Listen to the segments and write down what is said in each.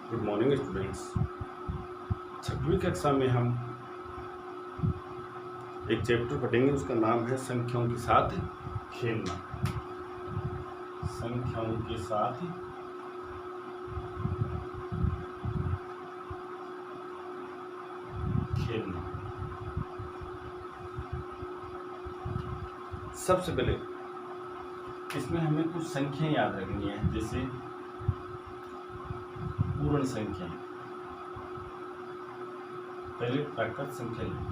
Good morning students. 6वीं कक्षा में हम एक चैप्टर पढ़ेंगे, उसका नाम है संख्याओं के साथ खेलना। संख्याओं के साथ खेलना। सबसे पहले इसमें हमें कुछ संख्याएं याद रखनी है, जैसे पूर्ण संख्या। पहले प्राकृत संख्या लें।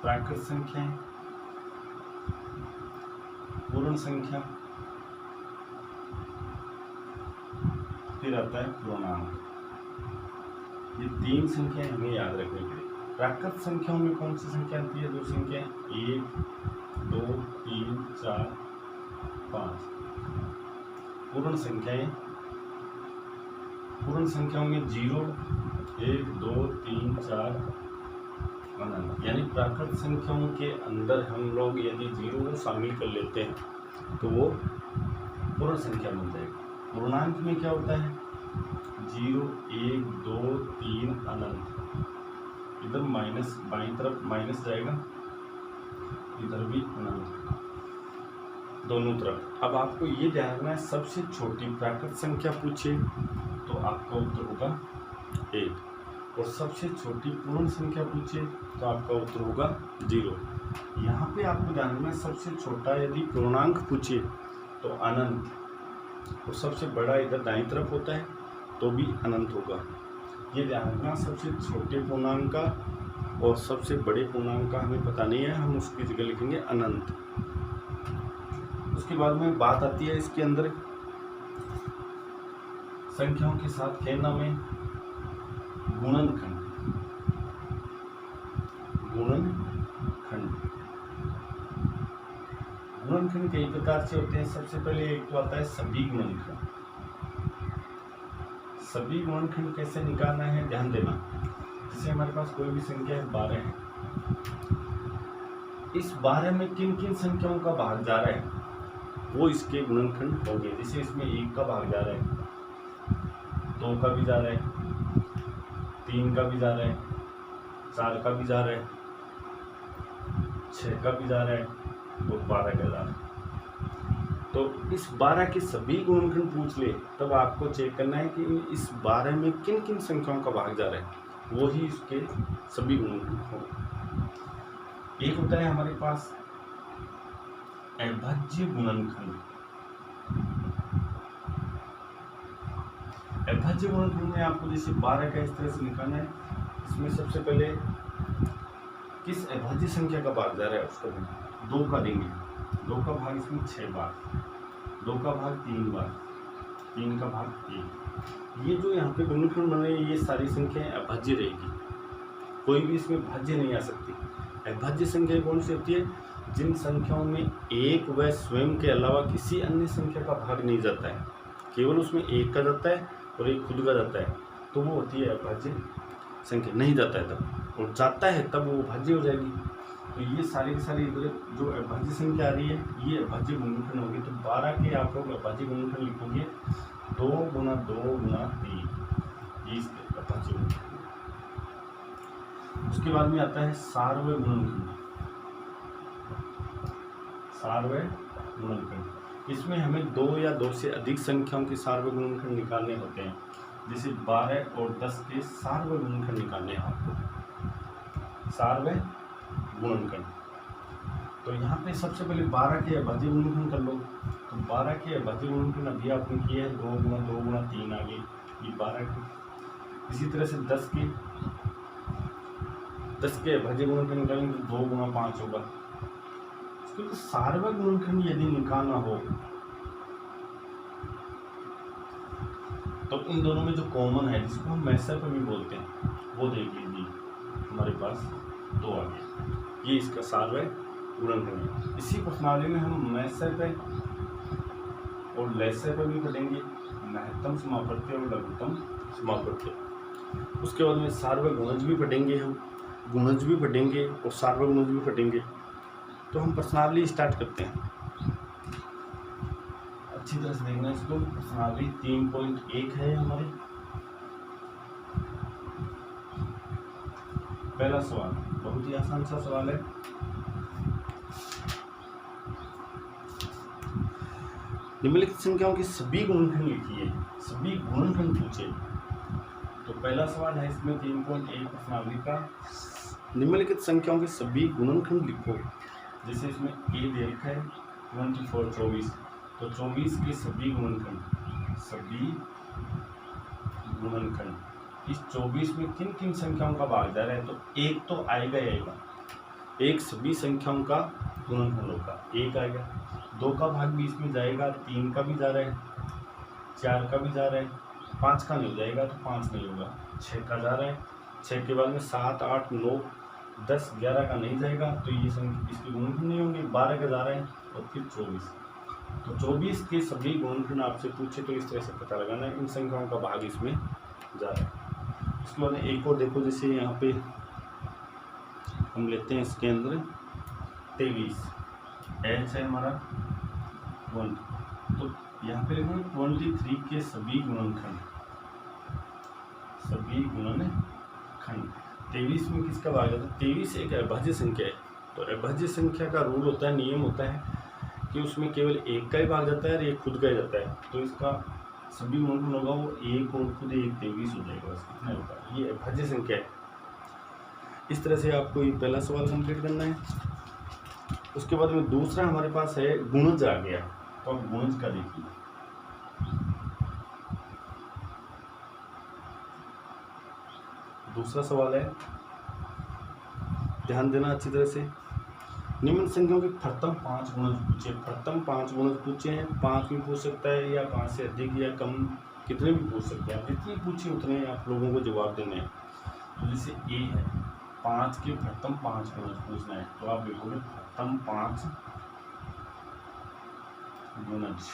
प्राकृत संख्या, पूर्ण संख्या, फिर आता है पूर्णांक। ये 3 संख्याएं हमें याद रखनी पड़ेगी। प्राकृत संख्याओं में कौन सी संख्या आती है? 2 संख्याएं, 1 2 3 4 5। पूर्ण संख्याएं, पूर्ण संख्याओं में 0 1 2 3 4 अनंत। यानी प्राकृत संख्याओं के अंदर हम लोग यदि 0 को शामिल कर लेते हैं तो वो पूर्ण संख्या बन जाएगी। पूर्णांक में क्या होता है? 0 1 2 3 अनंत। इधर माइनस, बाईं तरफ माइनस जाएगा, इधर भी अनंत, दोनों तरफ। अब आपको ये ध्यान रखना है, सबसे छोटी प्राकृत संख्या पूछे तो आपका उत्तर होगा 1, और सबसे छोटी पूर्ण संख्या पूछे तो आपका उत्तर होगा 0। यहाँ पे आपको ध्यान रखना है, सबसे छोटा यदि पूर्णांक पूछे तो अनंत, और सबसे बड़ा इधर दाईं तरफ होता है तो भी अनंत होगा। ये ध्यान रखना, सबसे छोटे पूर्णांक का और सबसे बड़े पूर्णांक का हमें पता नहीं है, हम उसकी जगह लिखेंगे अनंत। उसके बाद में बात आती है इसके अंदर संख्याओं के साथ खेलना में गुणनखंड। गुणनखंड, गुणनखंड कई प्रकार से होते हैं। सबसे पहले एक तो आता है सभी गुणनखंड। सभी गुणनखंड कैसे निकालना है, ध्यान देना। जैसे हमारे पास कोई भी संख्या है 12 है, इस 12 में किन किन संख्याओं का भाग जा रहा है वो इसके गुणनखंड होंगे। जैसे इसमें 1 का भाग जा रहा है, 2 का भी जा रहा है, 3 का भी जा रहा है, 4 का भी जा रहा है, 6 का भी जा रहा है, और 12 का जा रहा है। तो इस 12 के सभी गुणनखंड पूछ ले, तब आपको चेक करना है कि इस 12 में किन किन संख्याओं का भाग जा रहा है, वो ही इसके सभी गुणनखंड होंगे। एक होता है हमारे पास अभाज्य गुणनखंड। अभाज्य गुणनखंड में आपको जैसे 12 का इस तरह से निकालना है। इसमें सबसे पहले किस अभाज्य संख्या का भाग जा रहा है उसका देंगे, 2 का देंगे। 2 का भाग इसमें 6 बार, 2 का भाग 3 बार, 3 का भाग 1। ये जो यहाँ पे गुणनखंड बने, ये सारी संख्याएं अभाज्य रहेगी, कोई भी इसमें भाज्य नहीं आ सकती। अभाज्य संख्या कौन सी होती है? जिन संख्याओं में 1 व स्वयं के अलावा किसी अन्य संख्या का भाग नहीं जाता है, केवल उसमें 1 का जाता है और 1 खुद का जाता है, तो वो होती है अभाज्य संख्या। नहीं जाता है तब, और जाता है तब वो भाज्य हो जाएगी। तो ये सारी की सारी इधर जो अभाज्य संख्या आ रही है, ये अभाज्य गुणनखंड होगी। तो 12 के आप लोग अभाज्य गुणनखंड लिखोगे 2 गुना 2 गुना 3, ये इसके अभाज्य गुणनखंड। उसके बाद में आता है सार्वय गुणनखंड। सार्वय गुणनखंड, इसमें हमें 2 या 2 से अधिक संख्याओं के सार्वय गुणनखंड निकालने होते हैं। जैसे 12 और 10 के सार्वय गुणनखंड निकालने हैं आपको, सार्वय गुणनखंड। तो यहाँ पे सबसे पहले 12 के अभाज्य गुणनखंड कर लो। तो 12 के अभाज्य गुणनखंड अभी आपने किया है, 2 गुना 2 गुना 3 आ गई, ये 12 के। इसी तरह से 10 के अभाज्य गुणनखंड निकालेंगे तो 2 गुना 5 होगा। तो सार्वय गुणनखंड यदि निकालना हो तो इन दोनों में जो कॉमन है, जिसको हम मैसर भी बोलते हैं, वो देख लीजिए। हमारे पास 2 आ गया, ये इसका सार्वय गुणनखंड है। इसी प्रश्नावली में हम मैसर और लेसर पर भी पढ़ेंगे, महत्तम समापत्ति और लघुत्तम समापत्ति। उसके बाद में सार्वय गुणज भी पढ़ेंगे, हम गुणज भी पढ़ेंगे और सार्वय गुणज भी पढ़ेंगे। तो हम प्रश्नावली स्टार्ट करते हैं। अच्छी तरह से देखना इसको। प्रश्नावली 3.1 है हमारी। पहला सवाल बहुत ही आसान सा सवाल है। निम्नलिखित संख्याओं की सभी गुणनखंड लिखिए। सभी गुणनखंड पूछे। तो पहला सवाल है इसमें 3.1 प्रश्नावली का, निम्नलिखित संख्याओं के सभी गुणनखंड लिखो। जैसे इसमें ए दे रखा है 24 24, तो 24 के सभी गुणनखंड, सभी गुणनखंड। इस 24 में किन किन संख्याओं का भाग जा रहा है, तो एक तो आएगा ही आएगा। एक सभी संख्याओं का गुणनखंड होगा, एक आएगा। 2 का भाग भी इसमें जाएगा, 3 का भी जा रहा है, 4 का भी जा रहा है, 5 का नहीं हो जाएगा तो 5 नहीं होगा, 6 का जा रहा है, 6 के बाद में 7 8 9 10 11 का नहीं जाएगा, तो ये संख्या इसके गुणनखंड नहीं होंगे। 12 का जा रहा है और फिर 24, तो 24 के सभी गुणनखंड आपसे पूछे तो इस तरह से पता लगाना है इन संख्याओं का भाग इसमें जा रहा है। उसके बाद एक और देखो, जैसे यहाँ पे हम लेते हैं इसके अंदर 23 एच है हमारा 1, तो यहाँ पे लिखो 23 के सभी गुणनखंड, सभी गुणनखंड। 23 में किसका भाग जाता है? 23 एक अभाज्य संख्या है, तो अभाज्य संख्या का रूल होता है, नियम होता है कि उसमें केवल एक का ही भाग जाता है और एक खुद का ही जाता है। तो इसका सभी गुणनखंड होगा वो एक और खुद एक 23 हो जाएगा, बस कितना होगा, ये अभाज्य संख्या है। इस तरह से आपको ये पहला सवाल कंप्लीट करना है। उसके बाद में दूसरा हमारे पास है गुणज आ गया, तो अब गुणज का देखिए। दूसरा सवाल है, ध्यान देना अच्छी तरह से। निम्न संख्याओं के प्रथम 5 गुणज पूछे। प्रथम 5 गुणज पूछे हैं, 5 भी पूछ सकता है या 5 से अधिक या कम, कितने भी पूछ सकते हैं। जितने पूछे उतने आप लोगों को जवाब देने हैं। तो जैसे ए है 5 के प्रथम 5 गुणज पूछना है, तो आप लिखोगे प्रथम 5 गुणज।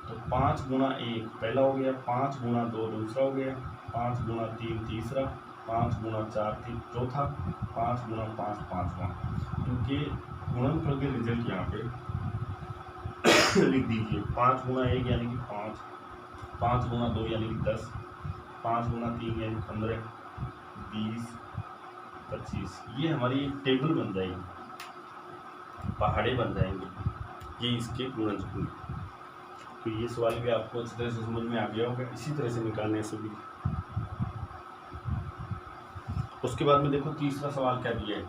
तो 5 गुणा 1 पहला हो गया, 5 गुणा 2 दूसरा हो गया, 5 गुणा 3 तीसरा, 5 गुणा 4 चौथा, 5 गुणा 5 पाँचवा। इनके गुणनफल के रिजल्ट यहाँ पे लिख दीजिए। 5 गुणा 1 यानी कि 5, 5 गुणा 2 यानी कि 10, 5 गुणा 3 यानी 15, 20, 25। ये हमारी एक टेबल बन जाएगी, पहाड़े बन जाएंगे, ये इसके गुणज होंगे। तो ये सवाल भी आपको अच्छी तरह से समझ में आ गया होगा। इसी तरह से निकालने सभी। उसके बाद में देखो तीसरा सवाल क्या दिया है।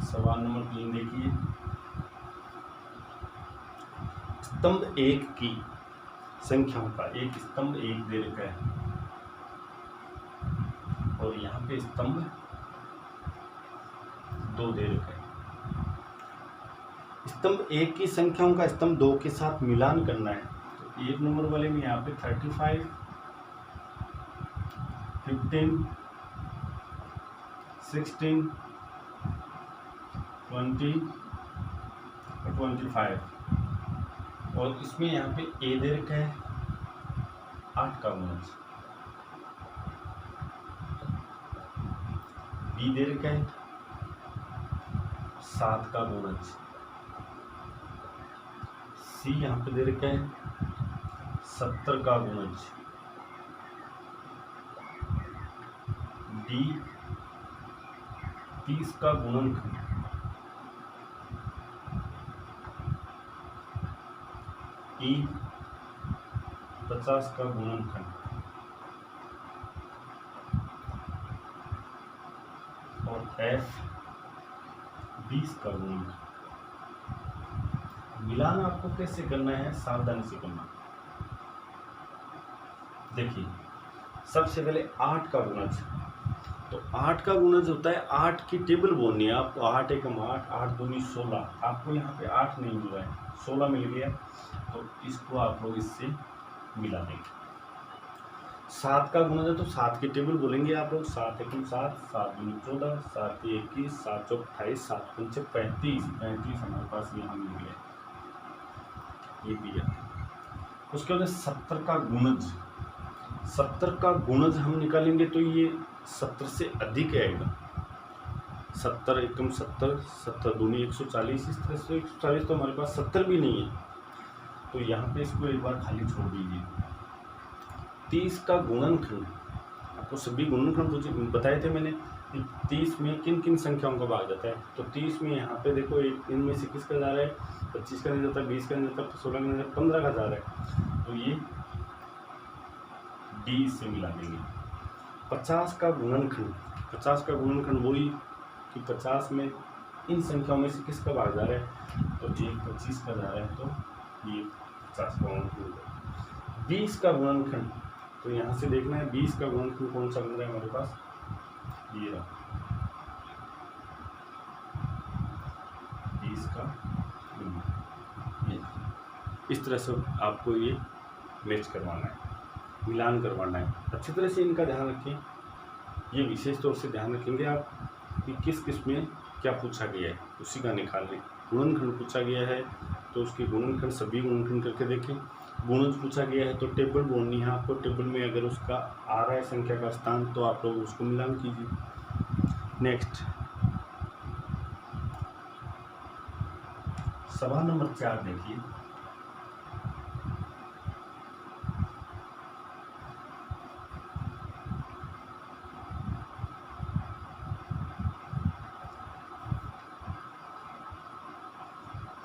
सवाल नंबर 3 देखिए, स्तंभ 1 की संख्याओं का एक स्तंभ 1 दे रखा है और यहाँ पे स्तंभ 2 दे रखा है। स्तंभ 1 की संख्याओं का स्तंभ 2 के साथ मिलान करना है। तो 1 नंबर वाले में यहाँ पे 35, 15, 16, 20 और 25, और इसमें यहाँ पे ए दे रखा है 8 का गुणज, बी दे रखा है 7 का गुणज, सी यहाँ पे दे रखा है 70 का गुणज, डी 30 का गुणनखंड, ई 50 का गुणनखंड और एफ 20 का गुणनखंड। मिलान आपको कैसे करना है, सावधानी से करना। देखिए सबसे पहले 8 का गुणज, तो 8 का गुणज होता है 8 की टेबल बोलनी है आपको। 8 एकम 8, 8 दूनी 16। आपको यहाँ पे 8 नहीं मिल रहा है, 16 मिल गया, तो इसको आप लोग इससे मिला देंगे। 7 का गुणज है तो 7 की टेबल बोलेंगे आप लोग। 7 एकम 7, 7 दूनी 14, 7 21, 7 चौक 28, 7 पंचे 35, 35 हमारे पास यहाँ मिल गया, ये दिया। उसके बाद 70 का गुणज, 70 का गुणज हम निकालेंगे तो ये 70 से अधिक आएगा। 70 एकम 70, 70 दूनी 140, इस तरह से 140 तो हमारे पास 70 भी नहीं है, तो यहाँ पे इसको एक बार खाली छोड़ दीजिए। 30 का गुणनखंड, आपको सभी गुणनखंड बताए थे मैंने, 30 में किन किन संख्याओं का भाग जाता है। तो 30 में यहाँ पे देखो एक इनमें से किसका जा रहा है, 25 का नहीं जाता, 20 का नहीं जाता, 16 का नहीं जाता, 15 का जा रहा है, तो ये डी से मिला देंगे। 50 का गुणनखंड, 50 का गुणनखंड वही कि 50 में इन संख्याओं में से किसका भाग जा रहा है, तो ये 25 का जा रहा है, तो ये 50 का गुणनखंड। 20 का गुणनखंड, तो यहाँ से देखना है 20 का गुणनखंड कौन सा बन रहा है हमारे पास, ये रहा 20 का ये। इस तरह से आपको ये मैच करवाना है, मिलान करवाना है। अच्छी तरह से इनका ध्यान रखें, ये विशेष तौर से ध्यान रखेंगे आप कि किस किस में क्या पूछा गया है, उसी का निकाल लें। गुणनखंड पूछा गया है तो उसके गुणनखंड सभी गुणनखंड करके देखें। गुणज पूछा गया है तो टेबल बोलनी है आपको, टेबल में अगर उसका आ रहा है संख्या का स्थान तो आप लोग उसको मिलान कीजिए। नेक्स्ट सवाल नंबर 4 देखिए।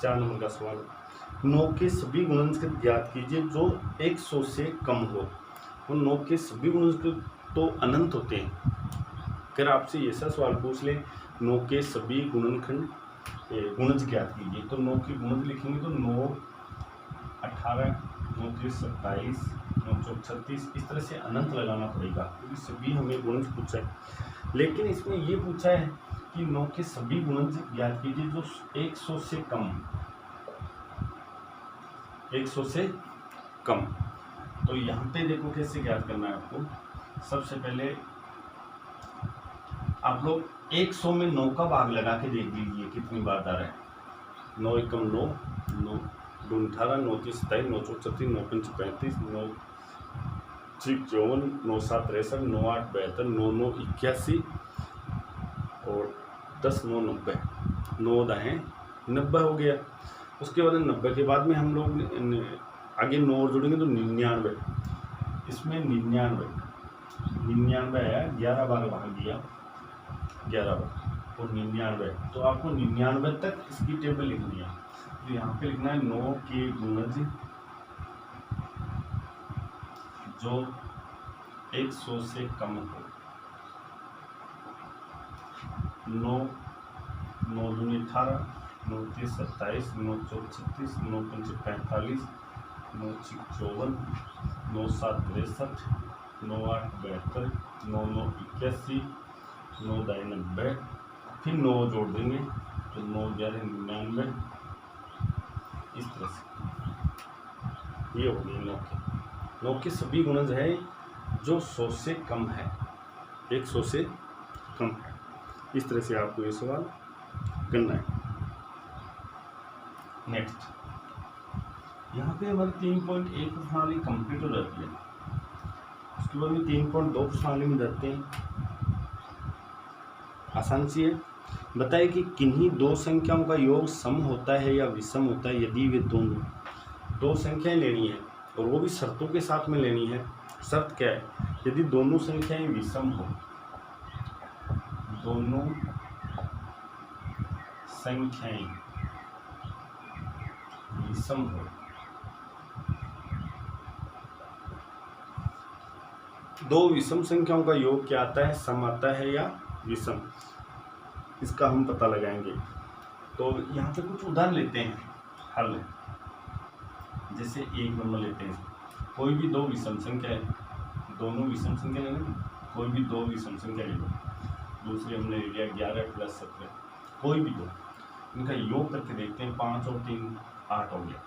चार नंबर का सवाल, 9 के सभी गुणनखंड ज्ञात कीजिए जो 100 से कम हो। और 9 के सभी गुणनखंड तो अनंत होते हैं। अगर आपसे ऐसा सवाल पूछ ले 9 के सभी गुणनखंड गुणज ज्ञात कीजिए, तो 9 के गुणज लिखेंगे तो 9 18, 9 3 27, 9 4 36, इस तरह से अनंत लगाना पड़ेगा क्योंकि सभी हमें गुणज पूछा है। लेकिन इसमें ये पूछा है कि 9 के सभी गुणज ज्ञात कीजिए जो 100 से कम, 100 से कम। तो यहाँ पे देखो कैसे ज्ञात करना है आपको। सबसे पहले आप लोग 100 में 9 का भाग लगा के देख लीजिए कितनी बार आ रहा है। 9 एकम 9, 9 2 18, 9 3 27, 9 4 36, 9 5 35, 9 6 54, 9 7 63, 9 8 72, 9 9 81 और 10 9 90, 9 दाएँ 90 हो गया। उसके बाद 90 के बाद में हम लोग आगे 9 और जोड़ेंगे तो 99, इसमें 99 है, 11 बार भाग दिया 11 बार और 99, तो आपको 99 तक इसकी टेबल लिखनी है। तो यहाँ पे लिखना है 9 के गुणज जो 100 से कम हो। 9 9 दूनी 18, 9 3 27, 9 4 36, 9 5 45, 9 6 54, 9 7 63, 9 8 72, 9 9 81, 9 दाएँ 90, फिर 9 जोड़ देंगे तो 9 11 99, इस तरह से ये हो गई 9 के सभी गुणज है जो 100 से कम है, 100 से कम है। इस तरह से आपको ये सवाल करना है। नेक्स्ट यहाँ पे हमारी 3.1 प्रश्नावली कंप्लीट हो जाती है। उसके बाद में 3.2 प्रश्नावली में जाते हैं। आसान सी है, बताइए कि किन्हीं दो संख्याओं का योग सम होता है या विषम होता है यदि वे दोनों, दो संख्याएं लेनी है और वो भी शर्तों के साथ में लेनी है। शर्त क्या है, यदि दोनों संख्याएं विषम हो, दोनों संख्याएं विषम हो, दो विषम संख्याओं का योग क्या आता है, सम आता है या विषम, इसका हम पता लगाएंगे। तो यहाँ पे कुछ उदाहरण लेते हैं हल। जैसे एक नंबर लेते हैं, कोई भी दो विषम संख्या है, दोनों विषम संख्या ले लें, कोई भी दो विषम संख्या ले लो। दूसरी हमने ले लिया 11 + 17, कोई भी दो, इनका योग करके देखते हैं। 5 और 3 8 हो गया,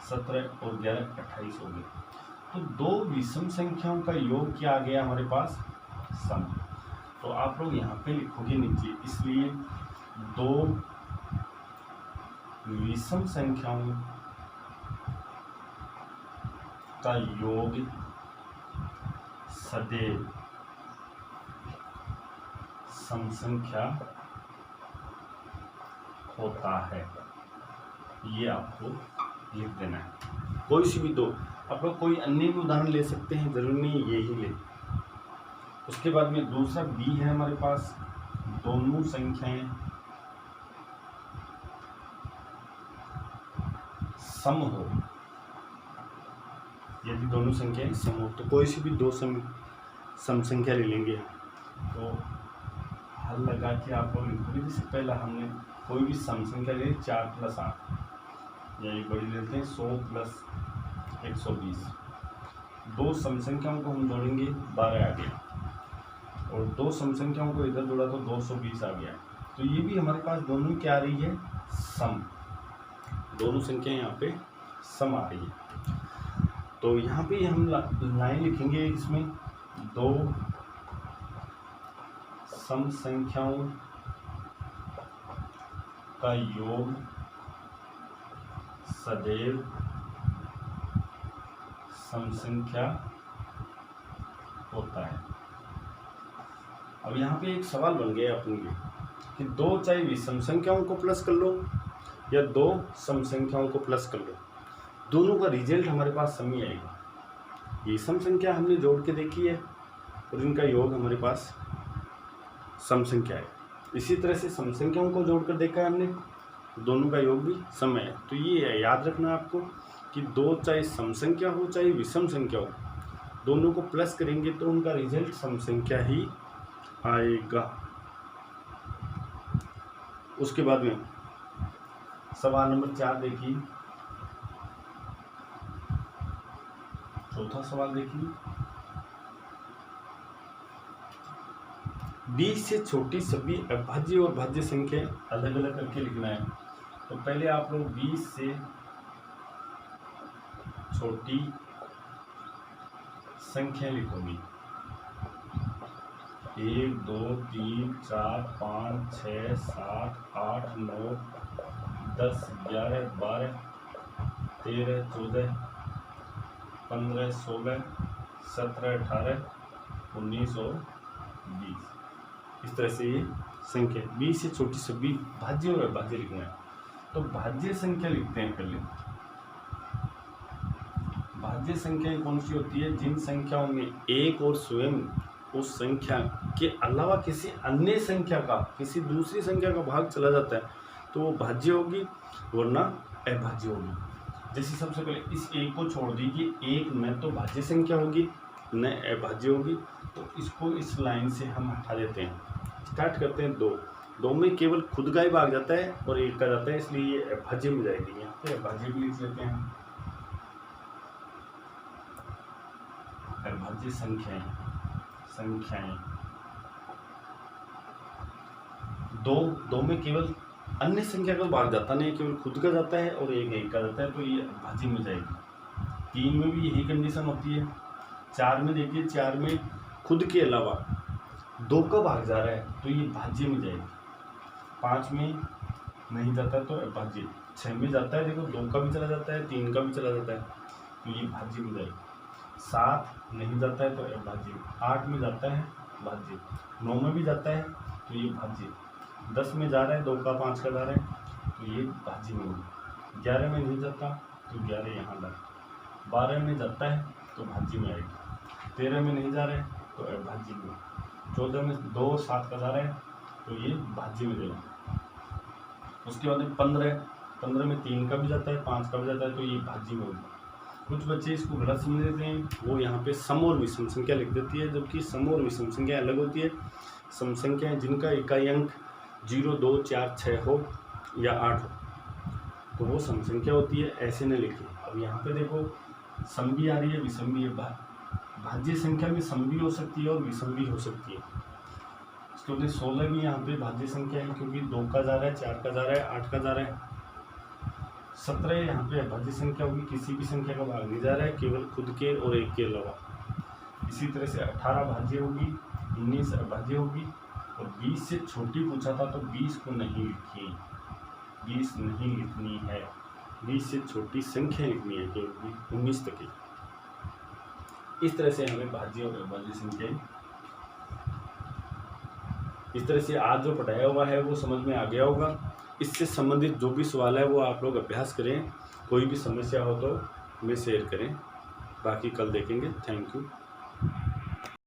17 और 11 28 हो गया। तो दो विषम संख्याओं का योग क्या आ गया हमारे पास, सम। तो आप लोग यहाँ पे लिखोगे नीचे, इसलिए दो विषम संख्याओं का योग सदैव सम संख्या होता है। ये आपको लिख देना है। कोई सी भी दो, आप लोग कोई अन्य भी उदाहरण ले सकते हैं, जरूरी नहीं ये ही ले। उसके बाद में दूसरा बी है हमारे पास, दोनों संख्याएं सम हो। यदि दोनों संख्याएं सम हो तो कोई सी भी दो सम संख्या ले लेंगे। तो हल लगा के आप लोग लिखोगे। जैसे पहला हमने कोई भी सम संख्या ले 4 + 8, या ये बड़ी लेते हैं 100 + 120। दो सम संख्याओं को हम जोड़ेंगे, 12 आ गया, और दो सम संख्याओं को इधर जोड़ा तो 220 आ गया। तो ये भी हमारे पास दोनों क्या आ रही है, सम। दोनों संख्याएं यहाँ पे सम आ रही है। तो यहाँ पे हम लाइन लिखेंगे, इसमें दो सम संख्याओं का योग सदैव सम संख्या होता है। अब यहाँ पे एक सवाल बन गया अपने लिए कि दो चाहे विषम संख्याओं को प्लस कर लो या दो सम संख्याओं को प्लस कर लो, दोनों का रिजल्ट हमारे पास सम ही आएगा। ये सम संख्या हमने जोड़ के देखी है और इनका योग हमारे पास सम संख्या है। इसी तरह से सम संख्याओं को जोड़कर देखा है हमने, दोनों का योग भी सम है। तो ये याद रखना आपको कि दो चाहे सम संख्या हो चाहे विषम संख्या हो, दोनों को प्लस करेंगे तो उनका रिजल्ट सम संख्या ही आएगा। उसके बाद में सवाल नंबर 4 देखिए, चौथा सवाल देखिए। 20 से छोटी सभी अभाज्य और भाज्य संख्या अलग अलग करके लिखना है। तो पहले आप लोग 20 से छोटी संख्या लिखोगी। 1 2 3 4 5 6 7 8 9 10 11 12 13 14 15 16 17 18 19 और 20। इस तरह से ये संख्या 20 से छोटी सभी भाज्य और अभाज्य लिखना है। तो भाज्य संख्या लिखते हैं पहले। भाज्य संख्याएं कौन सी होती है, जिन संख्याओं में एक और स्वयं उस संख्या के अलावा किसी अन्य संख्या का, किसी दूसरी संख्या का भाग चला जाता है तो वो भाज्य होगी, वरना अभाज्य होगी। जैसे सबसे पहले इस एक को छोड़ दीजिए, एक न तो भाज्य संख्या होगी न अभाज्य होगी, तो इसको इस लाइन से हम हटा देते हैं। स्टार्ट करते हैं दो में केवल खुद का ही भाग जाता है और एक का जाता है, इसलिए ये अभाज्य में जाएगी। यहाँ पे अभाज्य भी लिख लेते हैं। अभाज्य संख्याएं दो में केवल अन्य संख्या का भाग जाता नहीं, केवल खुद का जाता है और एक का जाता है, तो ये अभाज्य में जाएगी। 3 में भी यही कंडीशन होती है। 4 में देखिए, 4 में खुद के अलावा 2 का भाग जा रहा है तो ये भाज्य में जाएगी। 5 में नहीं जाता तो अभाज्य। 6 में जाता है, देखो 2 का भी चला जाता है, 3 का भी चला जाता है, तो ये भाज्य में जाएगी। 7 नहीं जाता है तो अभाज्य। 8 में जाता है भाज्य। 9 में भी जाता है तो ये भाज्य। 10 में जा रहा है, 2 का 5 का जा रहा है तो ये भाज्य में होगी। 11 में नहीं जाता तो 11 यहाँ ला। 12 में जाता है तो भाज्य में आएगी। 13 में नहीं जा रहा है तो अभाज्य में। 14 में 2 7 का जा रहा है तो ये भाज्य में देगा। उसके बाद 15 में 3 का भी जाता है, 5 का भी जाता है, तो ये भाज्य में होगी। कुछ बच्चे इसको गलत समझ लेते हैं, वो यहाँ पे सम और विषम संख्या लिख देती है, जबकि सम और विषम संख्या अलग होती है। सम संख्याएं जिनका इकाई अंक 0 2 4 6 हो या 8 हो तो वो सम संख्या होती है, ऐसे न लिखें। अब यहाँ पे देखो सम भी आ रही है, विषम भी है। भाज्य संख्या में सम भी हो सकती है और विषम भी हो सकती है। इसके बाद 16 भी यहाँ पे भाज्य संख्या है, क्योंकि 2 का जा रहा है, 4 का जा रहा है, 8 का जा रहा है। 17 यहाँ पे अभाज्य संख्या होगी, किसी भी संख्या का भाग नहीं जा रहा है, केवल खुद के और एक के अलावा। इसी तरह से 18 भाज्य होगी, 19 अभाज्य होगी, और 20 से छोटी पूछा था तो 20 को नहीं लिखी, 20 नहीं लिखनी है। 20 से छोटी संख्या लिखनी है, केवल 19 तक ही। इस तरह से हमें भाज्य और अभाज्य संख्याएं, इस तरह से आज जो पढ़ाया हुआ है वो समझ में आ गया होगा। इससे संबंधित जो भी सवाल है वो आप लोग अभ्यास करें, कोई भी समस्या हो तो हमें शेयर करें, बाकी कल देखेंगे। Thank you.